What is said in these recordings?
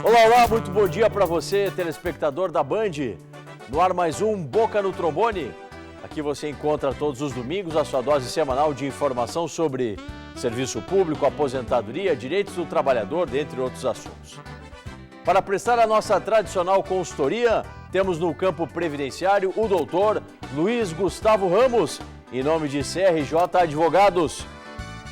Olá, muito bom dia para você, telespectador da Band. No ar mais um Boca no Trombone. Aqui você encontra todos os domingos a sua dose semanal de informação sobre serviço público, aposentadoria, direitos do trabalhador, dentre outros assuntos. Para prestar a nossa tradicional consultoria, temos no campo previdenciário o doutor Luiz Gustavo Ramos, em nome de CRJ Advogados.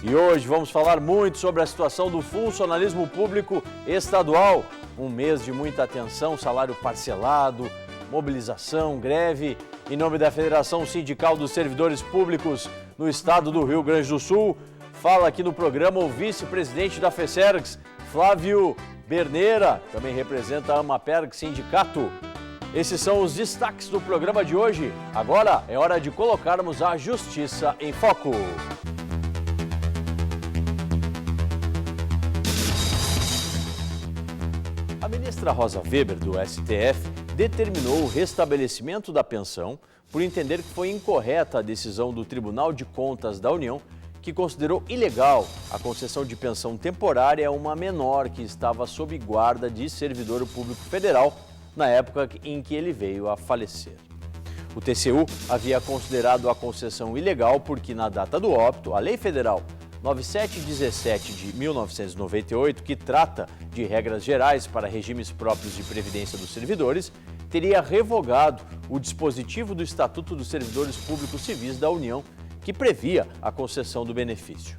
E hoje vamos falar muito sobre a situação do funcionalismo público estadual. Um mês de muita atenção, salário parcelado, mobilização, greve. Em nome da Federação Sindical dos Servidores Públicos no estado do Rio Grande do Sul, fala aqui no programa o vice-presidente da FESERGS, Flávio Berneira, também representa a Amaperg Sindicato. Esses são os destaques do programa de hoje. Agora é hora de colocarmos a Justiça em Foco. A ministra Rosa Weber, do STF, determinou o restabelecimento da pensão por entender que foi incorreta a decisão do Tribunal de Contas da União, que considerou ilegal a concessão de pensão temporária a uma menor que estava sob guarda de servidor público federal na época em que ele veio a falecer. O TCU havia considerado a concessão ilegal porque, na data do óbito, a Lei Federal 9717 de 1998, que trata de regras gerais para regimes próprios de previdência dos servidores, teria revogado o dispositivo do Estatuto dos Servidores Públicos Civis da União, que previa a concessão do benefício.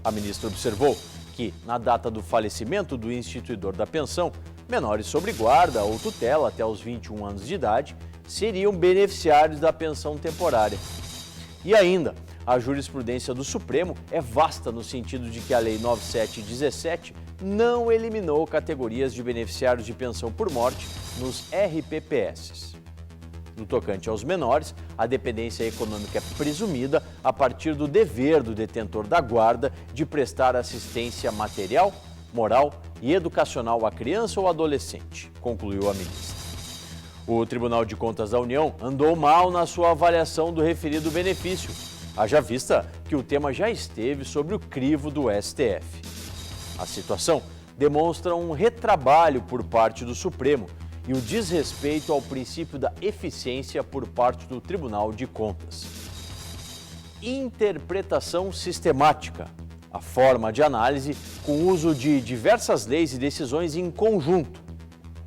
A ministra observou que, na data do falecimento do instituidor da pensão, menores sob guarda ou tutela até os 21 anos de idade seriam beneficiários da pensão temporária. E ainda, a jurisprudência do Supremo é vasta no sentido de que a Lei 9717 não eliminou categorias de beneficiários de pensão por morte nos RPPS. No tocante aos menores, a dependência econômica é presumida a partir do dever do detentor da guarda de prestar assistência material, moral e educacional à criança ou adolescente, concluiu a ministra. O Tribunal de Contas da União andou mal na sua avaliação do referido benefício, haja vista que o tema já esteve sobre o crivo do STF. A situação demonstra um retrabalho por parte do Supremo e o desrespeito ao princípio da eficiência por parte do Tribunal de Contas. Interpretação sistemática, a forma de análise com uso de diversas leis e decisões em conjunto.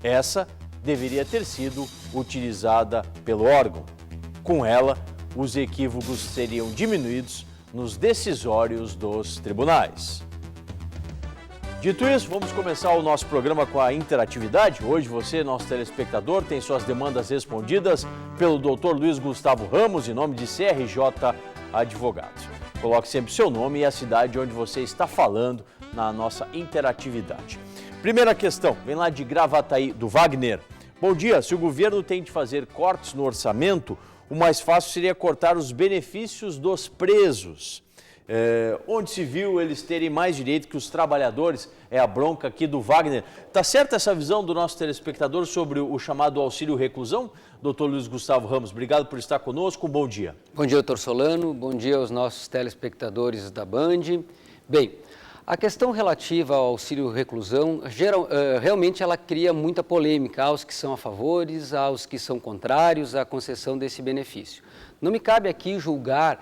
Essa deveria ter sido utilizada pelo órgão. Com ela, os equívocos seriam diminuídos nos decisórios dos tribunais. Dito isso, vamos começar o nosso programa com a interatividade. Hoje você, nosso telespectador, tem suas demandas respondidas pelo Dr. Luiz Gustavo Ramos, em nome de CRJ Advogados. Coloque sempre seu nome e a cidade onde você está falando na nossa interatividade. Primeira questão, vem lá de Gravataí, do Wagner. Bom dia, se o governo tem de fazer cortes no orçamento, o mais fácil seria cortar os benefícios dos presos. Onde se viu eles terem mais direito que os trabalhadores, é a bronca aqui do Wagner. Tá certa essa visão do nosso telespectador sobre o chamado auxílio reclusão? Doutor Luiz Gustavo Ramos, obrigado por estar conosco, bom dia. Bom dia, doutor Solano, bom dia aos nossos telespectadores da Band. Bem, a questão relativa ao auxílio reclusão, realmente ela cria muita polêmica aos que são a favores, aos que são contrários à concessão desse benefício. Não me cabe aqui julgar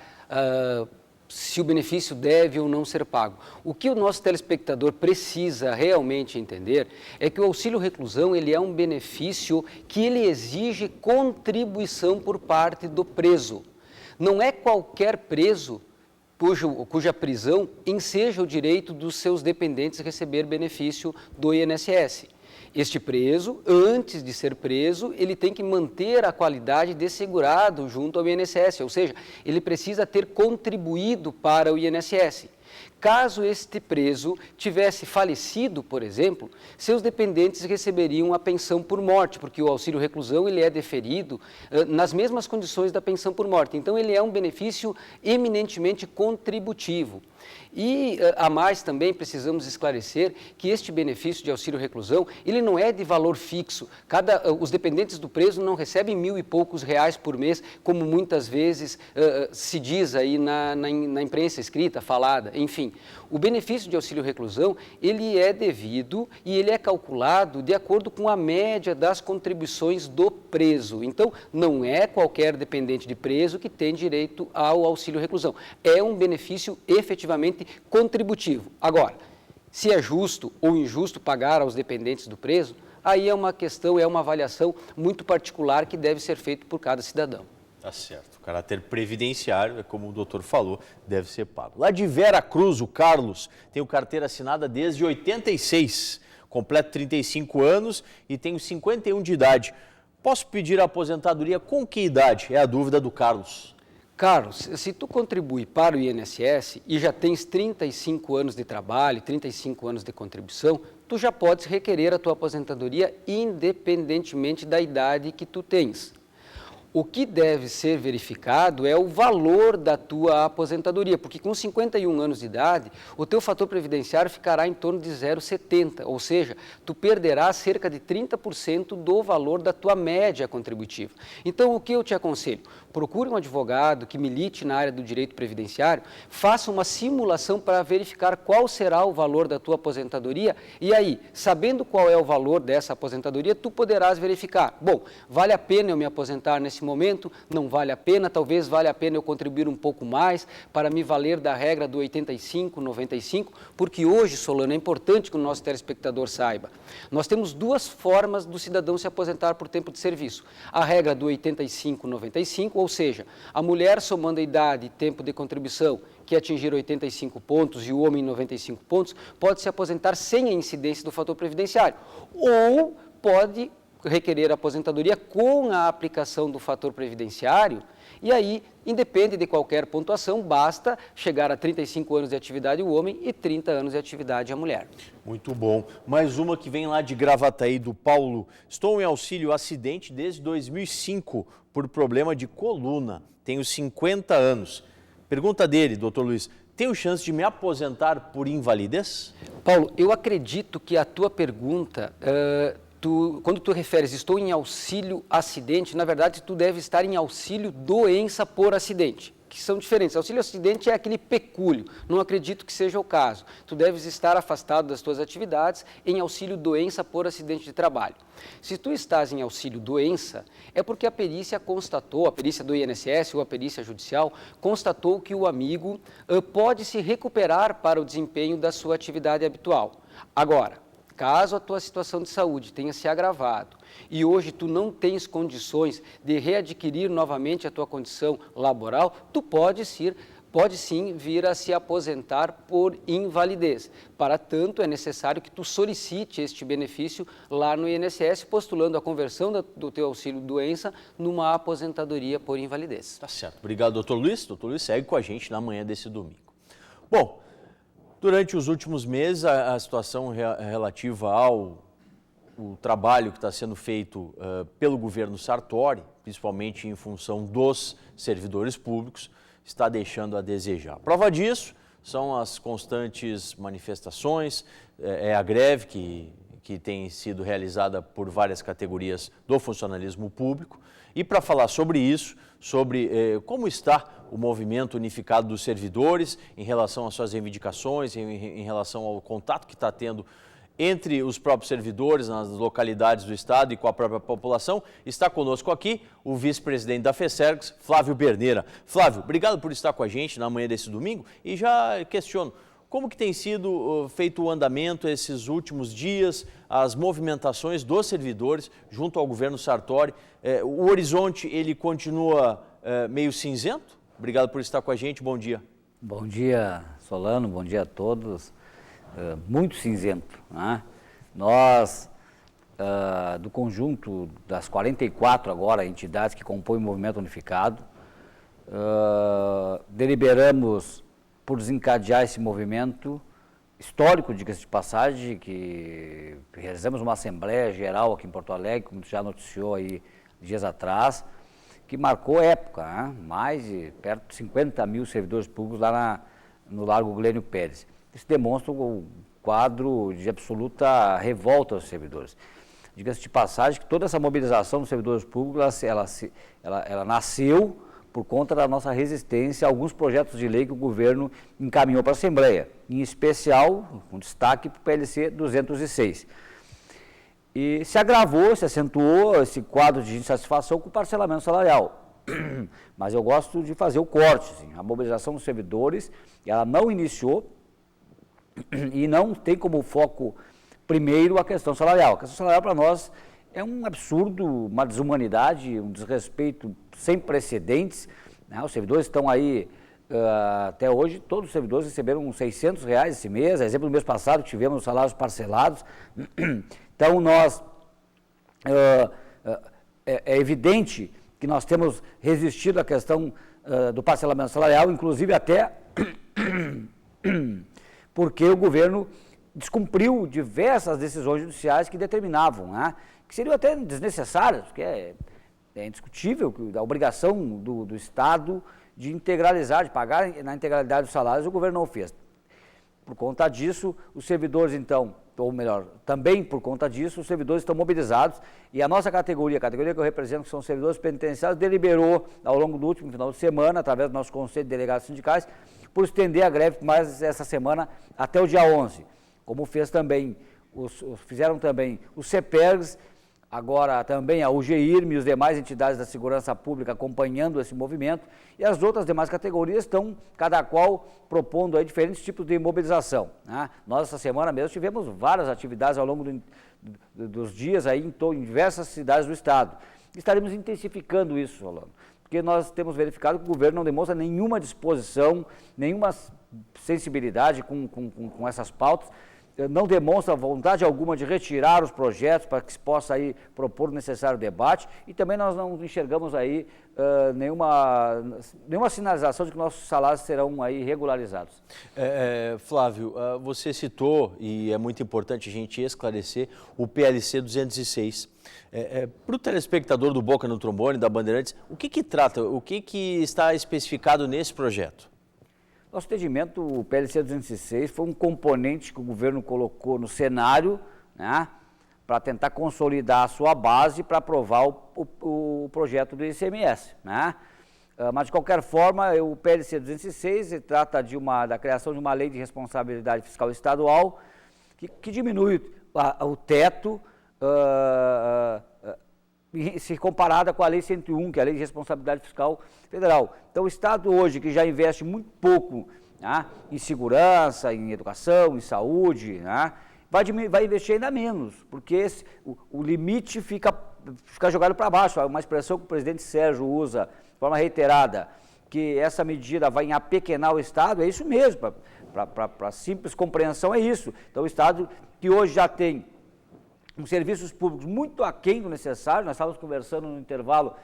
se o benefício deve ou não ser pago. O que o nosso telespectador precisa realmente entender é que o auxílio reclusão ele é um benefício que ele exige contribuição por parte do preso. Não é qualquer preso cuja prisão enseja o direito dos seus dependentes receber benefício do INSS. Este preso, antes de ser preso, ele tem que manter a qualidade de segurado junto ao INSS, ou seja, ele precisa ter contribuído para o INSS. Caso este preso tivesse falecido, por exemplo, seus dependentes receberiam a pensão por morte, porque o auxílio reclusão ele é deferido nas mesmas condições da pensão por morte. Então, ele é um benefício eminentemente contributivo. E, a mais, também precisamos esclarecer que este benefício de auxílio reclusão, ele não é de valor fixo. Os dependentes do preso não recebem R$1.000 e poucos por mês, como muitas vezes se diz aí na imprensa escrita, falada, enfim. Sim, o benefício de auxílio reclusão, ele é devido e ele é calculado de acordo com a média das contribuições do preso. Então, não é qualquer dependente de preso que tem direito ao auxílio reclusão. É um benefício efetivamente contributivo. Agora, se é justo ou injusto pagar aos dependentes do preso, aí é uma questão, é uma avaliação muito particular que deve ser feita por cada cidadão. Tá certo. O caráter previdenciário, é como o doutor falou, deve ser pago. Lá de Vera Cruz, o Carlos tem carteira assinada desde 86, completo 35 anos e tenho 51 de idade. Posso pedir a aposentadoria com que idade? É a dúvida do Carlos. Carlos, se tu contribui para o INSS e já tens 35 anos de trabalho, 35 anos de contribuição, tu já podes requerer a tua aposentadoria independentemente da idade que tu tens. O que deve ser verificado é o valor da tua aposentadoria, porque com 51 anos de idade, o teu fator previdenciário ficará em torno de 0,70, ou seja, tu perderás cerca de 30% do valor da tua média contributiva. Então, o que eu te aconselho? Procure um advogado que milite na área do direito previdenciário, faça uma simulação para verificar qual será o valor da tua aposentadoria e aí, sabendo qual é o valor dessa aposentadoria, tu poderás verificar, bom, vale a pena eu me aposentar nesse momento, não vale a pena, talvez valha a pena eu contribuir um pouco mais para me valer da regra do 85, 95, porque hoje, Solano, é importante que o nosso telespectador saiba, nós temos duas formas do cidadão se aposentar por tempo de serviço, a regra do 85, 95, ou seja, a mulher somando a idade e tempo de contribuição que atingir 85 pontos e o homem 95 pontos, pode se aposentar sem a incidência do fator previdenciário, ou pode requerer a aposentadoria com a aplicação do fator previdenciário e aí, independe de qualquer pontuação, basta chegar a 35 anos de atividade o homem e 30 anos de atividade a mulher. Muito bom. Mais uma que vem lá de Gravataí, do Paulo. Estou em auxílio acidente desde 2005 por problema de coluna. Tenho 50 anos. Pergunta dele, doutor Luiz, tenho chance de me aposentar por invalidez? Paulo, eu acredito que a tua pergunta... quando tu referes estou em auxílio acidente, na verdade tu deve estar em auxílio doença por acidente, que são diferentes. Auxílio acidente é aquele pecúlio, não acredito que seja o caso. Tu deves estar afastado das tuas atividades em auxílio doença por acidente de trabalho. Se tu estás em auxílio doença, é porque a perícia constatou, a perícia do INSS ou a perícia judicial, constatou que o amigo pode se recuperar para o desempenho da sua atividade habitual. Agora, caso a tua situação de saúde tenha se agravado e hoje tu não tens condições de readquirir novamente a tua condição laboral, tu pode sim vir a se aposentar por invalidez. Para tanto, é necessário que tu solicite este benefício lá no INSS, postulando a conversão do teu auxílio-doença numa aposentadoria por invalidez. Tá certo. Obrigado, doutor Luiz. Doutor Luiz segue com a gente na manhã desse domingo. Bom, durante os últimos meses, a situação relativa ao trabalho que está sendo feito pelo governo Sartori, principalmente em função dos servidores públicos, está deixando a desejar. Prova disso são as constantes manifestações, a greve que tem sido realizada por várias categorias do funcionalismo público. E para falar sobre isso, sobre como está o movimento unificado dos servidores em relação às suas reivindicações, em relação ao contato que está tendo entre os próprios servidores nas localidades do estado e com a própria população, está conosco aqui o vice-presidente da FESERGS, Flávio Berneira. Flávio, obrigado por estar com a gente na manhã desse domingo e já questiono, como que tem sido feito o andamento esses últimos dias, as movimentações dos servidores junto ao governo Sartori? O horizonte, ele continua meio cinzento? Obrigado por estar com a gente, bom dia. Bom dia, Solano, bom dia a todos. Muito cinzento, né? Nós, do conjunto das 44 agora entidades que compõem o Movimento Unificado, deliberamos por desencadear esse movimento histórico, diga-se de passagem, que realizamos uma Assembleia Geral aqui em Porto Alegre, como já noticiou aí dias atrás, que marcou época, né? Mais de perto de 50 mil servidores públicos lá no Largo Glênio Pérez. Isso demonstra o quadro de absoluta revolta aos servidores. Diga-se de passagem que toda essa mobilização dos servidores públicos, ela nasceu por conta da nossa resistência a alguns projetos de lei que o governo encaminhou para a Assembleia, em especial, com destaque para o PLC 206. E se agravou, se acentuou esse quadro de insatisfação com o parcelamento salarial. Mas eu gosto de fazer o corte, assim. A mobilização dos servidores, ela não iniciou e não tem como foco primeiro a questão salarial. A questão salarial para nós é um absurdo, uma desumanidade, um desrespeito sem precedentes, né? Os servidores estão aí, até hoje, todos os servidores receberam uns R$600 esse mês, exemplo do mês passado, tivemos salários parcelados. Então, nós, é evidente que nós temos resistido à questão do parcelamento salarial, inclusive até porque o governo descumpriu diversas decisões judiciais que determinavam, né, que seriam até desnecessárias, porque é indiscutível a obrigação do Estado de integralizar, de pagar na integralidade dos salários, o governo não fez. Por conta disso, os servidores, então, ou melhor, também por conta disso, os servidores estão mobilizados e a nossa categoria, a categoria que eu represento, que são os servidores penitenciários, deliberou ao longo do último final de semana, através do nosso Conselho de Delegados Sindicais, por estender a greve mais essa semana até o dia 11, como fizeram também os CEPERGs, agora também a UGIRM e os demais entidades da segurança pública acompanhando esse movimento, e as outras demais categorias estão, cada qual, propondo aí diferentes tipos de mobilização, né? Nós, essa semana mesmo, tivemos várias atividades ao longo dos dias aí em diversas cidades do Estado. Estaremos intensificando isso, Rolando, porque nós temos verificado que o governo não demonstra nenhuma disposição, nenhuma sensibilidade com essas pautas, não demonstra vontade alguma de retirar os projetos para que se possa aí propor o necessário debate, e também nós não enxergamos aí nenhuma sinalização de que nossos salários serão aí regularizados. Flávio, você citou, e é muito importante a gente esclarecer, o PLC 206. Para o telespectador do Boca no Trombone, da Bandeirantes, o que trata, o que está especificado nesse projeto? Nosso entendimento, o PLC 206 foi um componente que o governo colocou no cenário, né, para tentar consolidar a sua base para aprovar o projeto do ICMS, né? Mas, de qualquer forma, o PLC 206 trata da criação de uma lei de responsabilidade fiscal estadual que diminui o teto se comparada com a Lei 101, que é a Lei de Responsabilidade Fiscal Federal. Então, o Estado hoje, que já investe muito pouco, né, em segurança, em educação, em saúde, né, vai investir ainda menos, porque o limite fica jogado para baixo. Uma expressão que o presidente Sérgio usa de forma reiterada, que essa medida vai apequenar o Estado, é isso mesmo, para simples compreensão é isso. Então, o Estado que hoje já tem serviços públicos muito aquém do necessário, nós estávamos conversando no intervalo,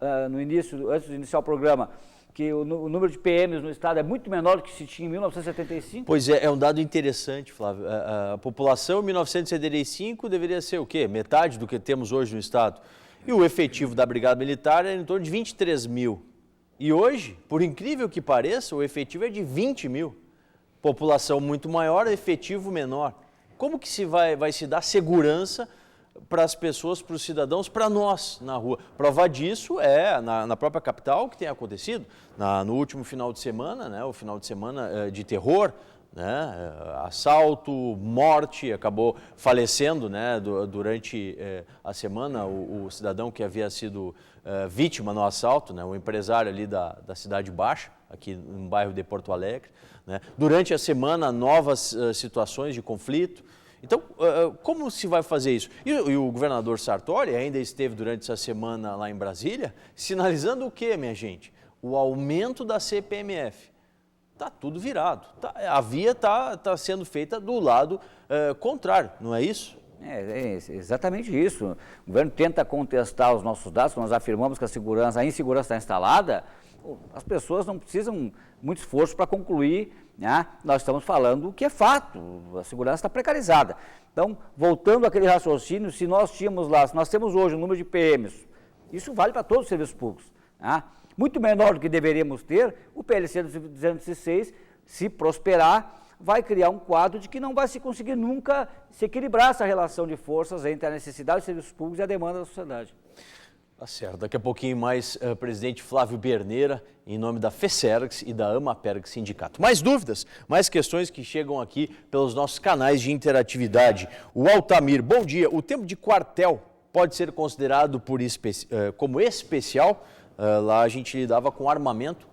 antes de iniciar o programa, que o número de PMs no Estado é muito menor do que se tinha em 1975. Pois é um dado interessante, Flávio. A população em 1975 deveria ser o quê? Metade do que temos hoje no Estado. E o efetivo da Brigada Militar é em torno de 23 mil. E hoje, por incrível que pareça, o efetivo é de 20 mil. População muito maior, efetivo menor. Como que vai se dar segurança para as pessoas, para os cidadãos, para nós na rua? Prova disso é na própria capital o que tem acontecido. No último final de semana, né, o final de semana de terror, né, assalto, morte, acabou falecendo, né, durante a semana o cidadão que havia sido vítima no assalto, né, o empresário ali da Cidade Baixa, aqui no bairro de Porto Alegre, né. Durante a semana, novas situações de conflito. Então, como se vai fazer isso? E o governador Sartori ainda esteve durante essa semana lá em Brasília, sinalizando o quê, minha gente? O aumento da CPMF. Está tudo virado. A via está sendo feita do lado contrário, não é isso? É exatamente isso. O governo tenta contestar os nossos dados, quando nós afirmamos que a insegurança está instalada, as pessoas não precisam muito esforço para concluir, né? Nós estamos falando o que é fato, a segurança está precarizada. Então, voltando àquele raciocínio, se nós temos hoje um número de PMs, isso vale para todos os serviços públicos, né? Muito menor do que deveríamos ter, o PLC 206, se prosperar, vai criar um quadro de que não vai se conseguir nunca se equilibrar essa relação de forças entre a necessidade dos serviços públicos e a demanda da sociedade. Tá certo. Daqui a pouquinho mais, presidente Flávio Berneira, em nome da FESERGS e da AMAPERG Sindicato. Mais dúvidas, mais questões que chegam aqui pelos nossos canais de interatividade. O Altamir, bom dia. O tempo de quartel pode ser considerado como especial? Lá a gente lidava com armamento.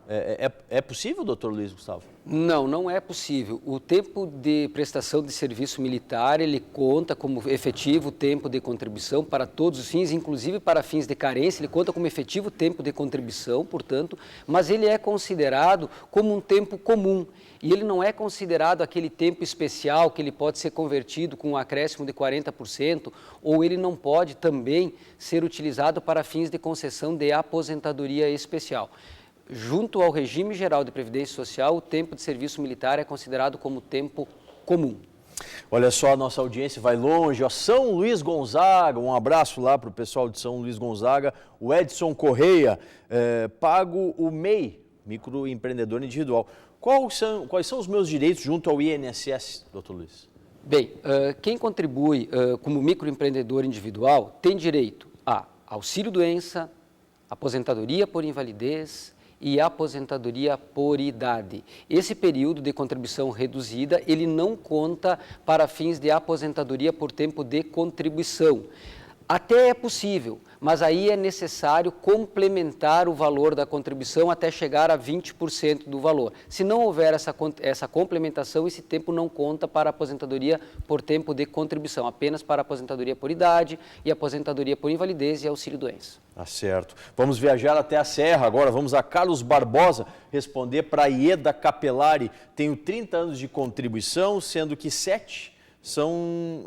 É possível, doutor Luiz Gustavo? Não, não é possível. O tempo de prestação de serviço militar, ele conta como efetivo tempo de contribuição para todos os fins, inclusive para fins de carência, ele conta como efetivo tempo de contribuição, portanto, mas ele é considerado como um tempo comum. E ele não é considerado aquele tempo especial que ele pode ser convertido com um acréscimo de 40%, ou ele não pode também ser utilizado para fins de concessão de aposentadoria especial. Junto ao regime geral de previdência social, o tempo de serviço militar é considerado como tempo comum. Olha só, a nossa audiência vai longe, ó, São Luís Gonzaga, um abraço lá para o pessoal de São Luís Gonzaga, o Edson Correia, pago o MEI, microempreendedor individual. Quais são os meus direitos junto ao INSS, doutor Luiz? Bem, quem contribui como microempreendedor individual tem direito a auxílio-doença, aposentadoria por invalidez e aposentadoria por idade. Esse período de contribuição reduzida, ele não conta para fins de aposentadoria por tempo de contribuição. Até é possível, mas aí é necessário complementar o valor da contribuição até chegar a 20% do valor. Se não houver essa complementação, esse tempo não conta para aposentadoria por tempo de contribuição, apenas para aposentadoria por idade e aposentadoria por invalidez e auxílio-doença. Tá certo. Vamos viajar até a Serra agora, vamos a Carlos Barbosa responder para a Ieda Capelari. Tenho 30 anos de contribuição, sendo que 7 são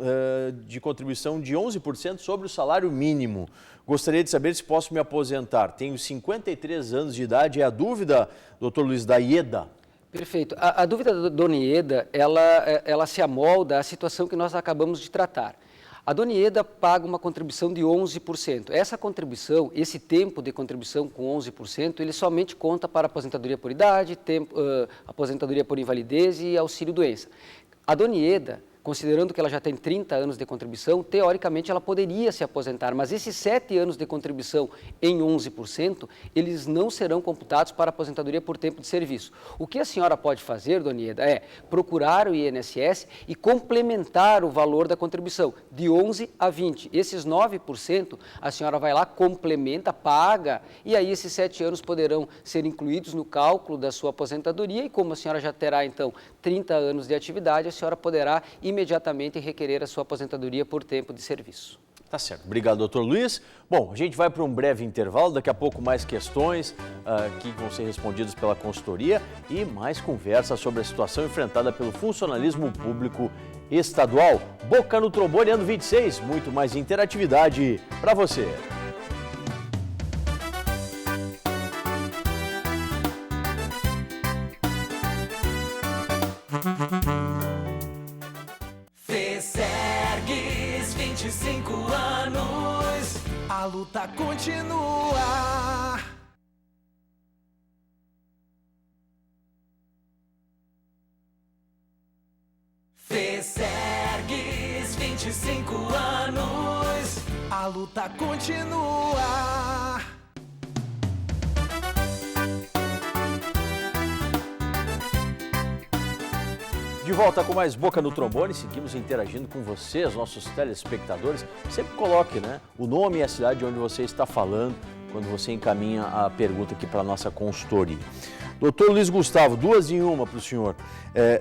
de contribuição de 11% sobre o salário mínimo. Gostaria de saber se posso me aposentar. Tenho 53 anos de idade. É a dúvida, doutor Luiz, da Ieda? Perfeito. A dúvida da dona Ieda, ela se amolda à situação que nós acabamos de tratar. A dona Ieda paga uma contribuição de 11%. Essa contribuição, esse tempo de contribuição com 11%, ele somente conta para aposentadoria por idade, aposentadoria por invalidez e auxílio-doença. A dona Ieda, considerando que ela já tem 30 anos de contribuição, teoricamente ela poderia se aposentar, mas esses 7 anos de contribuição em 11%, eles não serão computados para aposentadoria por tempo de serviço. O que a senhora pode fazer, dona Ieda, é procurar o INSS e complementar o valor da contribuição, de 11% a 20%. Esses 9%, a senhora vai lá, complementa, paga, e aí esses 7 anos poderão ser incluídos no cálculo da sua aposentadoria, e como a senhora já terá, então, 30 anos de atividade, a senhora poderá imediatamente requerer a sua aposentadoria por tempo de serviço. Tá certo. Obrigado, doutor Luiz. Bom, a gente vai para um breve intervalo, daqui a pouco mais questões que vão ser respondidas pela consultoria e mais conversa sobre a situação enfrentada pelo funcionalismo público estadual. Boca no Trombone, ano 26, muito mais interatividade para você. FESERGS, 25 anos, a luta continua. FESERGS, 25 anos, a luta continua. De volta com mais Boca no Trombone, seguimos interagindo com vocês, nossos telespectadores. Sempre coloque, né, o nome e a cidade onde você está falando quando você encaminha a pergunta aqui para a nossa consultoria. Doutor Luiz Gustavo, 2 em 1 para o senhor.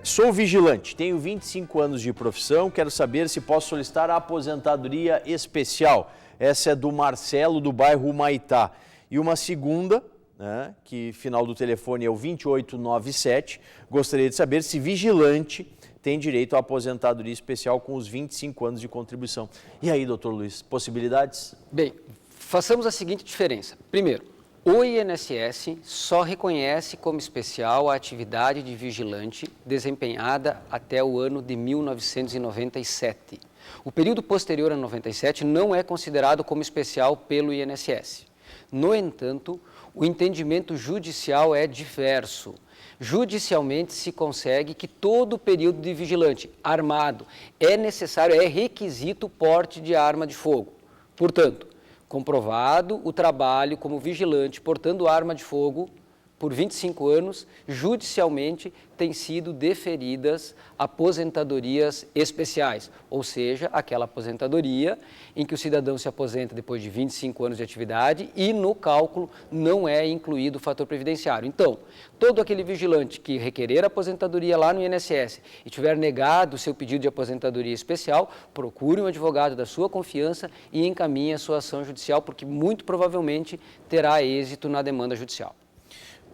Sou vigilante, tenho 25 anos de profissão, quero saber se posso solicitar a aposentadoria especial. Essa é do Marcelo, do bairro Humaitá. E uma segunda, né, que final do telefone é o 2897, gostaria de saber se vigilante tem direito à aposentadoria especial com os 25 anos de contribuição. E aí, doutor Luiz, possibilidades? Bem, façamos a seguinte diferença. Primeiro, o INSS só reconhece como especial a atividade de vigilante desempenhada até o ano de 1997. O período posterior a 97 não é considerado como especial pelo INSS. No entanto, o entendimento judicial é diverso. Judicialmente se consegue que todo o período de vigilante armado é necessário, é requisito o porte de arma de fogo. Portanto, comprovado o trabalho como vigilante portando arma de fogo por 25 anos, judicialmente têm sido deferidas aposentadorias especiais, ou seja, aquela aposentadoria em que o cidadão se aposenta depois de 25 anos de atividade e no cálculo não é incluído o fator previdenciário. Então, todo aquele vigilante que requerer aposentadoria lá no INSS e tiver negado o seu pedido de aposentadoria especial, procure um advogado da sua confiança e encaminhe a sua ação judicial, porque muito provavelmente terá êxito na demanda judicial.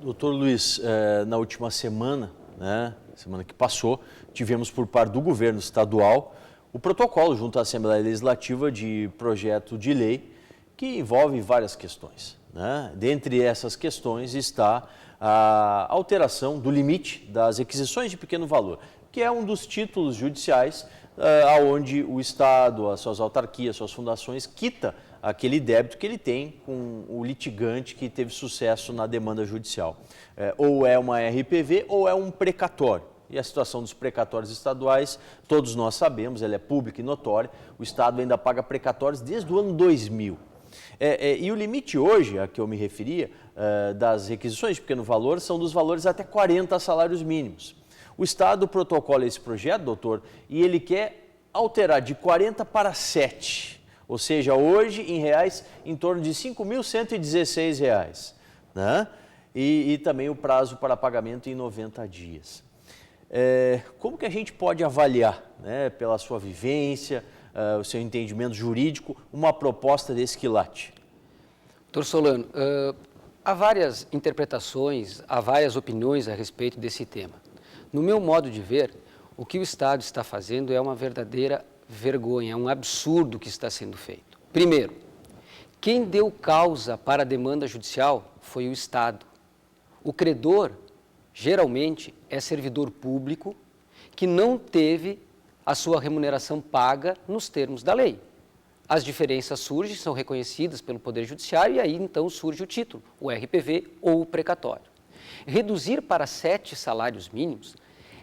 Doutor Luiz, na última semana, semana que passou, tivemos por parte do governo estadual o protocolo junto à Assembleia Legislativa de projeto de lei que envolve várias questões. Dentre essas questões está a alteração do limite das requisições de pequeno valor, que é um dos títulos judiciais onde o Estado, as suas autarquias, suas fundações, quita aquele débito que ele tem com o litigante que teve sucesso na demanda judicial. Ou é uma RPV ou é um precatório. E a situação dos precatórios estaduais, todos nós sabemos, ela é pública e notória, o Estado ainda paga precatórios desde o ano 2000. E o limite hoje, a que eu me referia, das requisições de pequeno valor, são dos valores até 40 salários mínimos. O Estado protocola esse projeto, doutor, e ele quer alterar de 40 para 7. Ou seja, hoje, em reais, em torno de R$ 5.116, e também o prazo para pagamento em 90 dias. Como que a gente pode avaliar, pela sua vivência, o seu entendimento jurídico, uma proposta desse quilate? Doutor Solano, há várias interpretações, há várias opiniões a respeito desse tema. No meu modo de ver, o que o Estado está fazendo é uma verdadeira vergonha, é um absurdo que está sendo feito. Primeiro, quem deu causa para a demanda judicial foi o Estado. O credor, geralmente, é servidor público que não teve a sua remuneração paga nos termos da lei. As diferenças surgem, são reconhecidas pelo Poder Judiciário e aí então surge o título, o RPV ou o precatório. Reduzir para 7 salários mínimos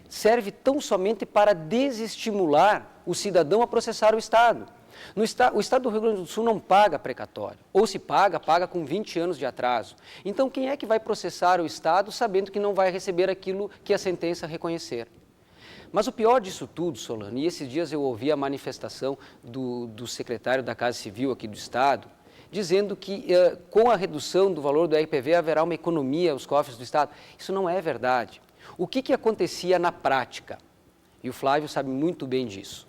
serve tão somente para desestimular o cidadão a processar o Estado. O Estado do Rio Grande do Sul não paga precatório, ou se paga, paga com 20 anos de atraso. Então, quem é que vai processar o Estado sabendo que não vai receber aquilo que a sentença reconhecer? Mas o pior disso tudo, Solano, e esses dias eu ouvi a manifestação do secretário da Casa Civil aqui do Estado, dizendo que com a redução do valor do RPV haverá uma economia aos cofres do Estado. Isso não é verdade. O que acontecia na prática? E o Flávio sabe muito bem disso.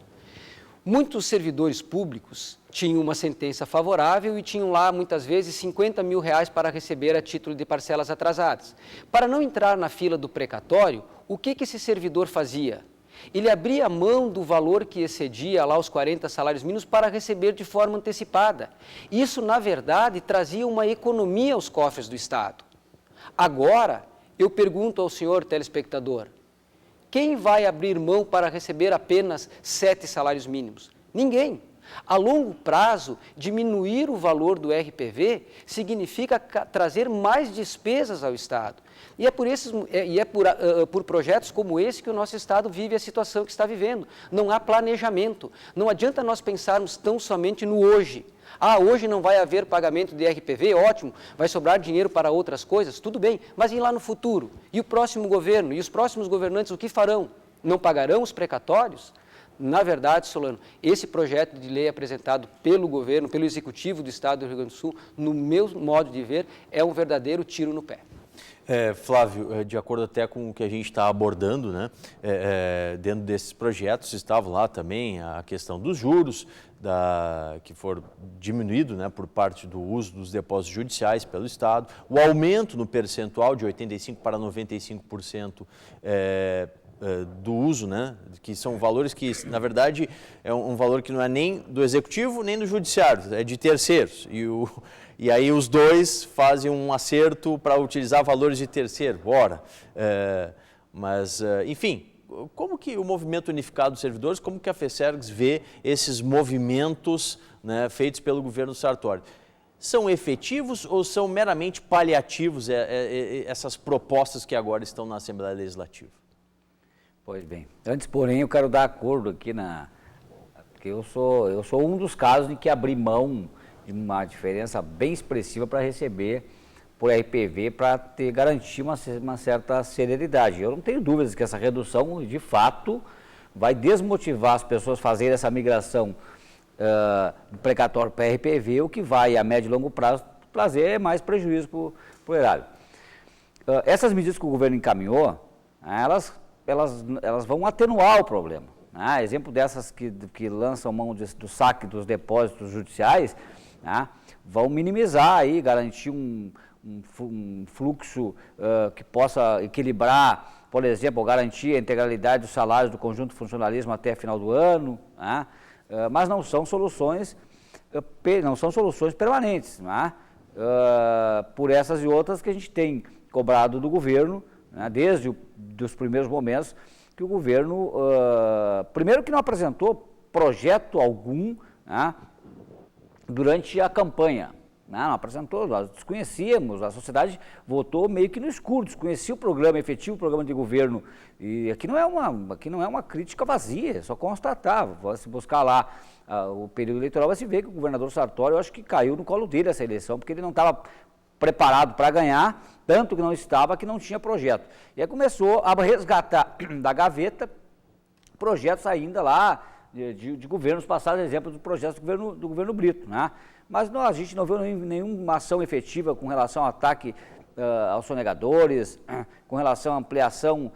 Muitos servidores públicos tinham uma sentença favorável e tinham lá, muitas vezes, R$50 mil para receber a título de parcelas atrasadas. Para não entrar na fila do precatório, o que esse servidor fazia? Ele abria mão do valor que excedia lá os 40 salários mínimos para receber de forma antecipada. Isso, na verdade, trazia uma economia aos cofres do Estado. Agora, eu pergunto ao senhor telespectador, quem vai abrir mão para receber apenas 7 salários mínimos? Ninguém. A longo prazo, diminuir o valor do RPV significa trazer mais despesas ao Estado. E é por projetos como esse que o nosso Estado vive a situação que está vivendo. Não há planejamento. Não adianta nós pensarmos tão somente no hoje. Hoje não vai haver pagamento de RPV, ótimo, vai sobrar dinheiro para outras coisas, tudo bem, mas e lá no futuro? E o próximo governo? E os próximos governantes o que farão? Não pagarão os precatórios? Na verdade, Solano, esse projeto de lei apresentado pelo governo, pelo Executivo do Estado do Rio Grande do Sul, no meu modo de ver, é um verdadeiro tiro no pé. Flávio, de acordo até com o que a gente está abordando, dentro desses projetos estavam lá também a questão dos juros, que for diminuído por parte do uso dos depósitos judiciais pelo Estado, o aumento no percentual de 85% para 95% do uso, que são valores que, na verdade, é um valor que não é nem do Executivo nem do Judiciário, é de terceiros. E aí os dois fazem um acerto para utilizar valores de terceiro, enfim, como que o Movimento Unificado dos Servidores, como que a FESERGS vê esses movimentos feitos pelo governo Sartori? São efetivos ou são meramente paliativos essas propostas que agora estão na Assembleia Legislativa? Pois bem, antes, porém, eu quero dar acordo aqui porque eu sou um dos casos em que abri mão uma diferença bem expressiva para receber por RPV, para garantir uma certa celeridade. Eu não tenho dúvidas que essa redução, de fato, vai desmotivar as pessoas a fazerem essa migração do precatório para RPV, o que vai, a médio e longo prazo, trazer mais prejuízo para o erário. Essas medidas que o governo encaminhou, elas vão atenuar o problema. Exemplo dessas que lançam mão do saque dos depósitos judiciais, vão minimizar aí, garantir um fluxo que possa equilibrar, por exemplo, garantir a integralidade dos salários do conjunto do funcionalismo até final do ano, mas não são soluções permanentes, por essas e outras que a gente tem cobrado do governo, desde os primeiros momentos, que o governo, primeiro que não apresentou projeto algum durante a campanha. Não apresentou, nós desconhecíamos, a sociedade votou meio que no escuro, desconhecia o programa efetivo, o programa de governo. E aqui não é uma crítica vazia, é só constatar. Se buscar lá o período eleitoral, vai se ver que o governador Sartori, eu acho que caiu no colo dele essa eleição, porque ele não estava preparado para ganhar, tanto que não estava, que não tinha projeto. E aí começou a resgatar da gaveta projetos ainda lá de governos passados, exemplo dos projetos do governo Brito, Mas a gente não viu nenhuma ação efetiva com relação ao ataque aos sonegadores, com relação à ampliação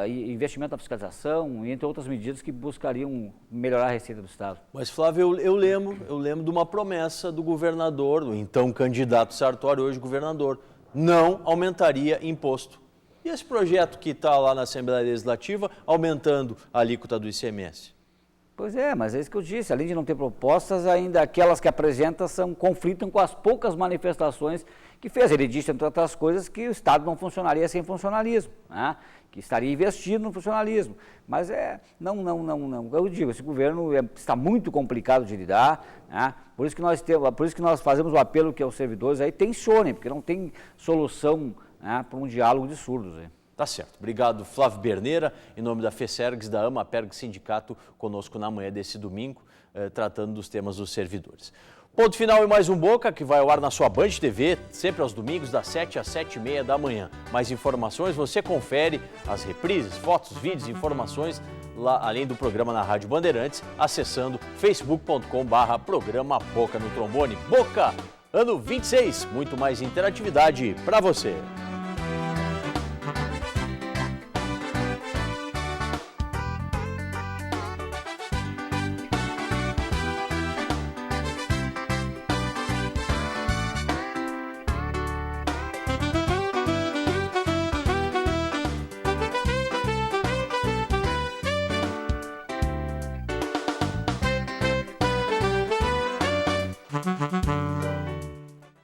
e investimento na fiscalização, entre outras medidas que buscariam melhorar a receita do Estado. Mas, Flávio, eu lembro de uma promessa do governador, do então candidato Sartori, hoje governador, não aumentaria imposto. E esse projeto que está lá na Assembleia Legislativa, aumentando a alíquota do ICMS? Pois é, mas é isso que eu disse, além de não ter propostas, ainda aquelas que apresenta conflitam com as poucas manifestações que fez. Ele disse, entre outras coisas, que o Estado não funcionaria sem funcionalismo, que estaria investido no funcionalismo. Mas não. Eu digo, esse governo está muito complicado de lidar, por isso que nós fazemos o apelo que aos servidores aí tensionem, porque não tem solução para um diálogo de surdos. Tá certo. Obrigado, Flávio Berneira, em nome da FESERGS, da AMAPERG Sindicato, conosco na manhã desse domingo, tratando dos temas dos servidores. Ponto final e mais um Boca, que vai ao ar na sua Band TV, sempre aos domingos, das 7 às 7h30 da manhã. Mais informações, você confere as reprises, fotos, vídeos, informações, lá, além do programa na Rádio Bandeirantes, acessando facebook.com/programa Boca no Trombone. Boca, ano 26, muito mais interatividade para você.